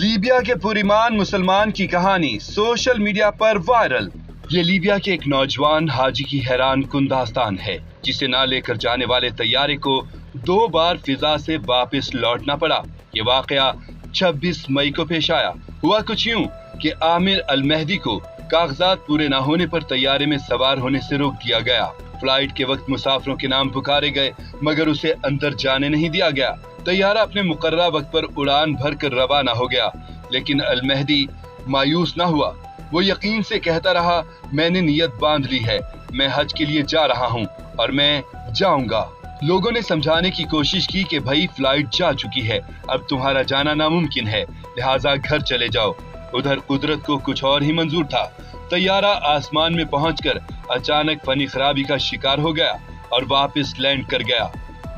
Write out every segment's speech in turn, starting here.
Libya के पुरईमान मुसलमान की कहानी सोशल मीडिया पर वायरल। ये लीबिया के एक नौजवान हाजी की हैरान कुन दास्तान है, जिसे ना लेकर जाने वाले तैयारे को 2 बार फिजा से वापस लौटना पड़ा। ये वाकया 26 मई को पेश आया। हुआ कुछ यूं कि आमिर अल मेहदी को कागजात पूरे न होने पर तैयारे में सवार होने से रोक दिया गया। फ्लाइट के वक्त मुसाफिरों के नाम पुकारे गए, मगर उसे अंदर जाने नहीं दिया गया। तैयारा अपने मुकर्ररा वक्त पर उड़ान भरकर रवाना हो गया, लेकिन अल मेहदी मायूस न हुआ। वो यकीन से कहता रहा, मैंने नियत बांध ली है, मैं हज के लिए जा रहा हूँ और मैं जाऊंगा। लोगों ने समझाने की कोशिश की कि भाई फ्लाइट जा चुकी है, अब तुम्हारा जाना नामुमकिन है, लिहाजा घर चले जाओ। उधर कुदरत को कुछ और ही मंजूर था। तैयारा आसमान में पहुंचकर अचानक फनी खराबी का शिकार हो गया और वापस लैंड कर गया।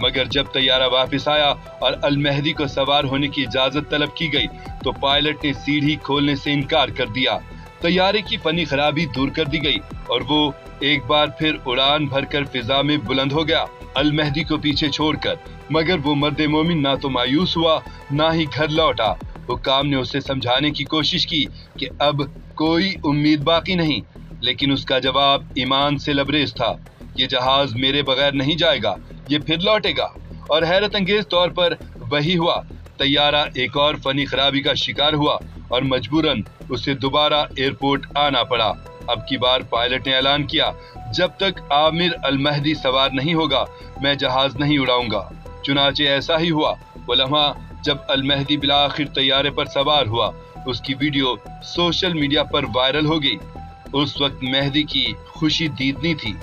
मगर जब तैयारा वापस आया और अल मेहदी को सवार होने की इजाजत तलब की गई, तो पायलट ने सीढ़ी खोलने से इनकार कर दिया। तैयारे की फनी खराबी दूर कर दी गई और वो एक बार फिर उड़ान भरकर फिजा में बुलंद हो गया, अल मेहदी को पीछे छोड़कर। मगर वो मर्दे मोमिन ना तो मायूस हुआ, ना ही घर लौटा। हुक्काम ने उसे समझाने की कोशिश की कि अब कोई उम्मीद बाकी नहीं, लेकिन उसका जवाब ईमान से लबरेज था। ये जहाज मेरे बगैर नहीं जाएगा, ये फिर लौटेगा। और हैरत अंगेज तौर पर वही हुआ। तैयारा एक और फनी खराबी का शिकार हुआ और मजबूरन उसे दोबारा एयरपोर्ट आना पड़ा। अब की बार पायलट ने ऐलान किया, जब तक आमिर अल मेहदी सवार नहीं होगा, मैं जहाज नहीं उड़ाऊंगा। चुनाचे ऐसा ही हुआ। वो लम्हा जब अल मेहदी बिला आखिर तैयारे पर सवार हुआ, उसकी वीडियो सोशल मीडिया पर वायरल हो गई। उस वक्त मेहदी की खुशी दीदनी थी।